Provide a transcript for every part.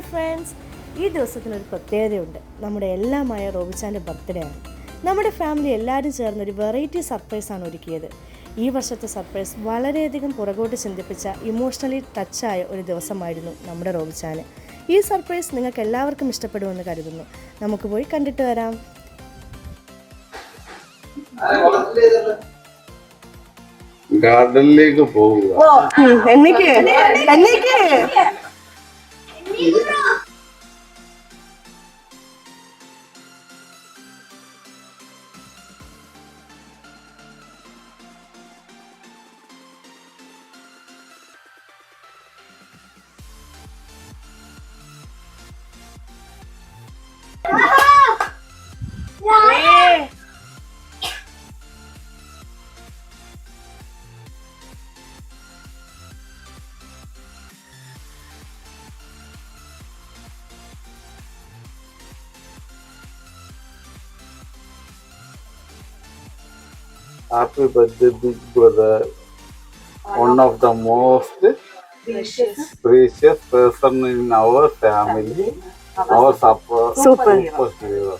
Friends, ഈ ദിവസത്തിനൊരു പ്രത്യേകതയുണ്ട്. നമ്മുടെ എല്ലാമായ റോബിച്ചാൻ്റെ ബർത്ത്ഡേ ആണ്. നമ്മുടെ ഫാമിലി എല്ലാവരും ചേർന്നൊരു വെറൈറ്റി സർപ്രൈസാണ് ഒരുക്കിയത്. ഈ വർഷത്തെ സർപ്രൈസ് വളരെയധികം പുറകോട്ട് ചിന്തിപ്പിച്ച ഇമോഷണലി ടച്ചായ ഒരു ദിവസമായിരുന്നു നമ്മുടെ റോബിച്ചാന്. ഈ സർപ്രൈസ് നിങ്ങൾക്ക് എല്ലാവർക്കും ഇഷ്ടപ്പെടുമെന്ന് കരുതുന്നു. നമുക്ക് പോയി കണ്ടിട്ട് വരാം. ഗാർഡനിലേക്ക് പോവുക. Happy birthday, big brother. One of the most precious person in our family. Our superhero.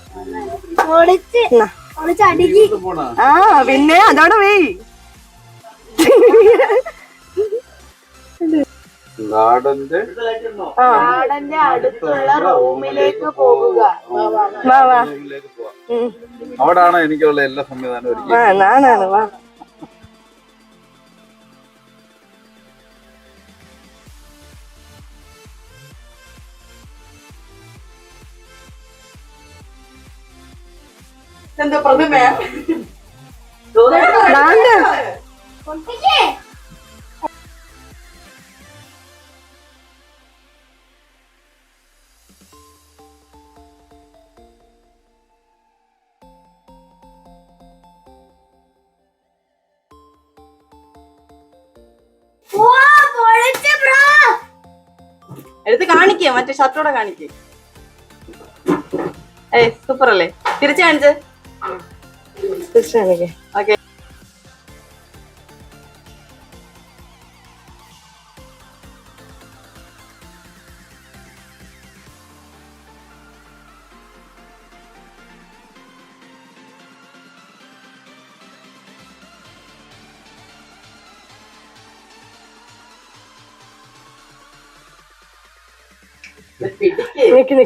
പിന്നെ അതോടെ പോയി ഗാർഡന്റെ അടുത്തുള്ള റൂമിലേക്ക് പോകുക. അവിടാണ് എനിക്കുള്ള എല്ലാ സംവിധാനവും ഒരുക്കി. എന്താ പ്രതിമ എടുത്ത് കാണിക്കേ, മറ്റേ ഷർട്ടോടെ കാണിക്കേ. സൂപ്പർ അല്ലേ? തിരിച്ചു കാണിച്ച്. ഓക്കെ.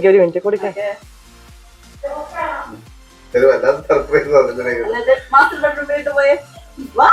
ഒരു മിനിറ്റ് കൊടുക്കാം. പോയേ വാ.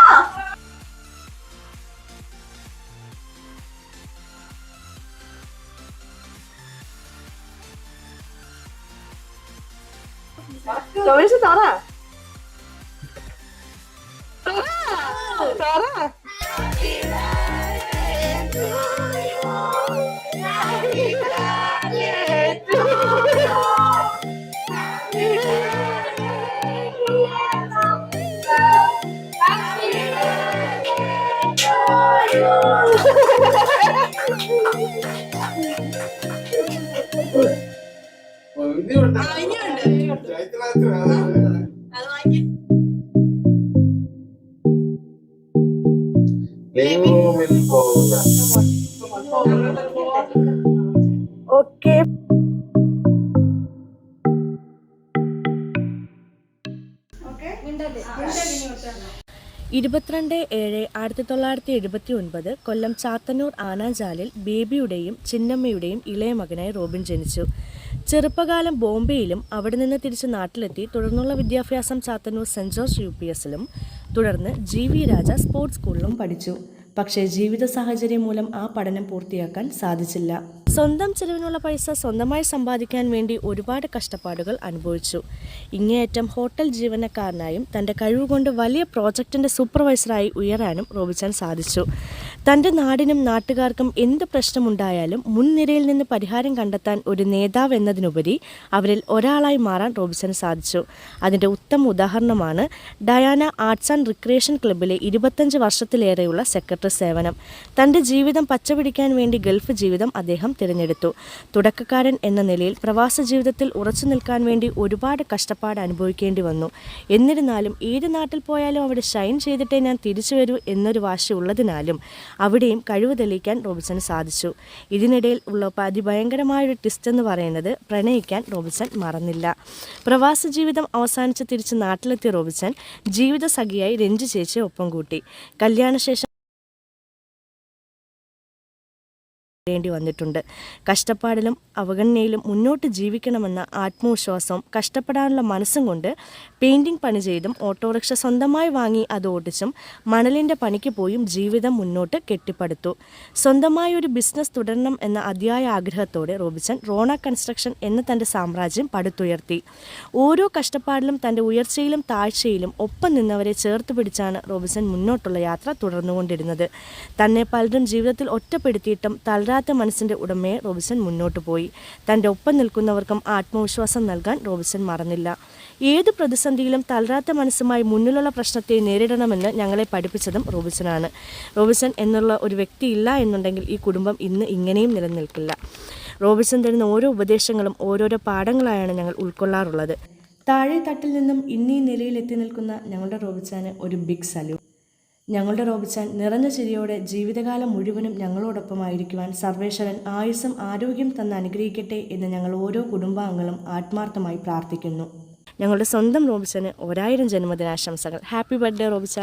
ഓക്കെ. 22/7/1979 കൊല്ലം ചാത്തന്നൂർ ആനാഞ്ചാലിൽ ബേബിയുടെയും ചിന്നമ്മയുടെയും ഇളയ മകനായി റോബിൻ ജനിച്ചു. ചെറുപ്പകാലം ബോംബെയിലും അവിടെ നിന്ന് തിരിച്ച് നാട്ടിലെത്തി തുടർന്നുള്ള വിദ്യാഭ്യാസം ചാത്തന്നൂർ സെൻറ് ജോർജ് UPSലും തുടർന്ന് GV രാജ സ്പോർട്സ് സ്കൂളിലും പഠിച്ചു. പക്ഷേ ജീവിത സാഹചര്യം മൂലം ആ പഠനം പൂർത്തിയാക്കാൻ സാധിച്ചില്ല. സ്വന്തം ചെലവിനുള്ള പൈസ സ്വന്തമായി സമ്പാദിക്കാൻ വേണ്ടി ഒരുപാട് കഷ്ടപ്പാടുകൾ അനുഭവിച്ചു. ഇങ്ങേയറ്റം ഹോട്ടൽ ജീവനക്കാരനായും തൻ്റെ കഴിവുകൊണ്ട് വലിയ പ്രോജക്റ്റിൻ്റെ സൂപ്പർവൈസറായി ഉയരാനും റോബിച്ചാൻ സാധിച്ചു. തൻ്റെ നാടിനും നാട്ടുകാർക്കും എന്ത് പ്രശ്നമുണ്ടായാലും മുൻനിരയിൽ നിന്ന് പരിഹാരം കണ്ടെത്താൻ ഒരു നേതാവ് എന്നതിനുപരി അവരിൽ ഒരാളായി മാറാൻ റോബിച്ചാന് സാധിച്ചു. അതിൻ്റെ ഉത്തമ ഉദാഹരണമാണ് ഡയാന ആർട്സ് ആൻഡ് റിക്രിയേഷൻ ക്ലബ്ബിലെ 25 വർഷത്തിലേറെയുള്ള സെക്രട്ടറി സേവനം. തൻ്റെ ജീവിതം പച്ചപിടിക്കാൻ വേണ്ടി ഗൾഫ് ജീവിതം അദ്ദേഹം തിരഞ്ഞെടുത്തു. തുടക്കക്കാരൻ എന്ന നിലയിൽ പ്രവാസ ജീവിതത്തിൽ ഉറച്ചു നിൽക്കാൻ വേണ്ടി ഒരുപാട് കഷ്ടപ്പാട് അനുഭവിക്കേണ്ടി വന്നു. എന്നിരുന്നാലും ഏത് നാട്ടിൽ പോയാലും അവിടെ ഷൈൻ ചെയ്തിട്ടേ ഞാൻ തിരിച്ചു വരൂ എന്നൊരു വാശി ഉള്ളതിനാലും അവിടെയും കഴിവ് തെളിയിക്കാൻ റോബിൻസന് സാധിച്ചു. ഇതിനിടയിൽ ഉള്ള അതിഭയങ്കരമായൊരു ട്വിസ്റ്റ് എന്ന് പറയുന്നത് പ്രണയിക്കാൻ റോബിൻസൺ മറന്നില്ല. പ്രവാസ ജീവിതം അവസാനിച്ച് തിരിച്ച് നാട്ടിലെത്തിയ റോബിൻസൺ ജീവിത സഖിയായി രഞ്ജു ചേച്ചിയെ ഒപ്പം കൂട്ടി. കല്യാണശേഷം േണ്ടി വന്നിട്ടുണ്ട്. കഷ്ടപ്പാടിലും അവഗണനയിലും മുന്നോട്ട് ജീവിക്കണമെന്ന ആത്മവിശ്വാസവും കഷ്ടപ്പെടാനുള്ള മനസ്സും കൊണ്ട് പെയിൻറ്റിംഗ് പണി ചെയ്തും ഓട്ടോറിക്ഷ സ്വന്തമായി വാങ്ങി അത് ഓടിച്ചും മണലിൻ്റെ പണിക്ക് പോയും ജീവിതം മുന്നോട്ട് കെട്ടിപ്പടുത്തു. സ്വന്തമായി ഒരു ബിസിനസ് തുടരണം എന്ന അതിയായ ആഗ്രഹത്തോടെ റോബിൻസൺ റോണ കൺസ്ട്രക്ഷൻ എന്ന തൻ്റെ സാമ്രാജ്യം പടുത്തുയർത്തി. ഓരോ കഷ്ടപ്പാടിലും തൻ്റെ ഉയർച്ചയിലും താഴ്ചയിലും ഒപ്പം നിന്നവരെ ചേർത്ത് പിടിച്ചാണ് റോബിൻസൺ മുന്നോട്ടുള്ള യാത്ര തുടർന്നുകൊണ്ടിരുന്നത്. തന്നെ പലരും ജീവിതത്തിൽ ഒറ്റപ്പെടുത്തിയിട്ടും തളരാത്ത മനസ്സിൻ്റെ ഉടമയെ റോബിൻസൺ മുന്നോട്ട് പോയി. തൻ്റെ ഒപ്പം നിൽക്കുന്നവർക്കും ആത്മവിശ്വാസം നൽകാൻ റോബിൻസൺ മറന്നില്ല. ഏത് പ്രതിസന്ധിയിലും തളരാത്ത മനസ്സുമായി മുന്നിലുള്ള പ്രശ്നത്തെ നേരിടണമെന്ന് ഞങ്ങളെ പഠിപ്പിച്ചതും റോബിൻസനാണ്. റോബിൻസൺ എന്നുള്ള ഒരു വ്യക്തി ഇല്ല എന്നുണ്ടെങ്കിൽ ഈ കുടുംബം ഇന്ന് ഇങ്ങനെയും നിലനിൽക്കില്ല. റോബിൻസൺ തരുന്ന ഓരോ ഉപദേശങ്ങളും ഓരോരോ പാഠങ്ങളായാണ് ഞങ്ങൾ ഉൾക്കൊള്ളാറുള്ളത്. താഴെ തട്ടിൽ നിന്നും ഇന്നീ നിലയിൽ എത്തി നിൽക്കുന്ന ഞങ്ങളുടെ റോബിൻസന് ഒരു ബിഗ് സല്യൂട്ട്. ഞങ്ങളുടെ റോബിൻസൺ നിറഞ്ഞ ചിരിയോടെ ജീവിതകാലം മുഴുവനും ഞങ്ങളോടൊപ്പമായിരിക്കുവാൻ സർവേശ്വരൻ ആയുസ്സും ആരോഗ്യം തന്ന് അനുഗ്രഹിക്കട്ടെ എന്ന് ഞങ്ങൾ ഓരോ കുടുംബാംഗങ്ങളും ആത്മാർത്ഥമായി പ്രാർത്ഥിക്കുന്നു. ഞങ്ങളുടെ സ്വന്തം റോബിൻസന് 1000 ജന്മദിനാശംസകൾ. ഹാപ്പി ബർത്ത്ഡേ റോബിൻസ.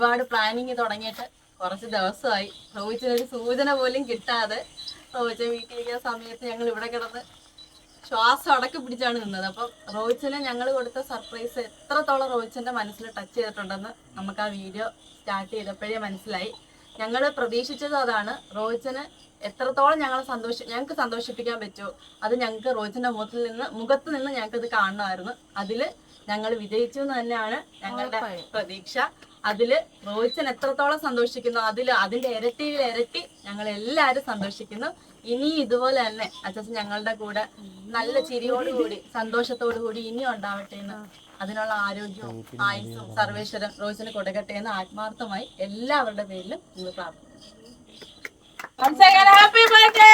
ഒരുപാട് പ്ലാനിങ് തുടങ്ങിയിട്ട് കുറച്ച് ദിവസമായി. റോഹിച്ചിനൊരു സൂചന പോലും കിട്ടാതെ റോഹിച്ചൻ വീട്ടിലിരിക്കുന്ന സമയത്ത് ഞങ്ങൾ ഇവിടെ കിടന്ന് ശ്വാസം അടക്കി പിടിച്ചാണ് നിന്നത്. അപ്പം റോഹിച്ചന് ഞങ്ങൾ കൊടുത്ത സർപ്രൈസ് എത്രത്തോളം റോഹിച്ചന്റെ മനസ്സിൽ ടച്ച് ചെയ്തിട്ടുണ്ടെന്ന് നമുക്ക് ആ വീഡിയോ സ്റ്റാർട്ട് ചെയ്തപ്പോഴേ മനസ്സിലായി. ഞങ്ങൾ പ്രതീക്ഷിച്ചത് അതാണ്. റോഹിച്ചന് എത്രത്തോളം ഞങ്ങൾക്ക് സന്തോഷിപ്പിക്കാൻ പറ്റുമോ അത് ഞങ്ങൾക്ക് റോഹിച്ചന്റെ മുഖത്ത് നിന്ന് ഞങ്ങൾക്ക് അത് കാണണമായിരുന്നു. അതിൽ ഞങ്ങൾ വിജയിച്ചു എന്ന് തന്നെയാണ് ഞങ്ങളുടെ പ്രതീക്ഷ. അതില് റോഹിച്ചൻ എത്രത്തോളം സന്തോഷിക്കുന്നു അതിന്റെ ഇരട്ടിയിൽ ഇരട്ടി ഞങ്ങൾ എല്ലാവരും സന്തോഷിക്കുന്നു. ഇനി ഇതുപോലെ തന്നെ അച്ഛൻ ഞങ്ങളുടെ കൂടെ നല്ല ചിരിയോടുകൂടി സന്തോഷത്തോടു കൂടി ഇനിയും ഉണ്ടാവട്ടെ എന്ന്, അതിനുള്ള ആരോഗ്യവും ആയുസ്സും സർവേശ്വരൻ റോഹിച്ചന് കൊടുക്കട്ടെ എന്ന് ആത്മാർത്ഥമായി എല്ലാവരുടെ പേരിലും നിങ്ങൾ പ്രാർത്ഥിക്കുന്നു. Happy birthday.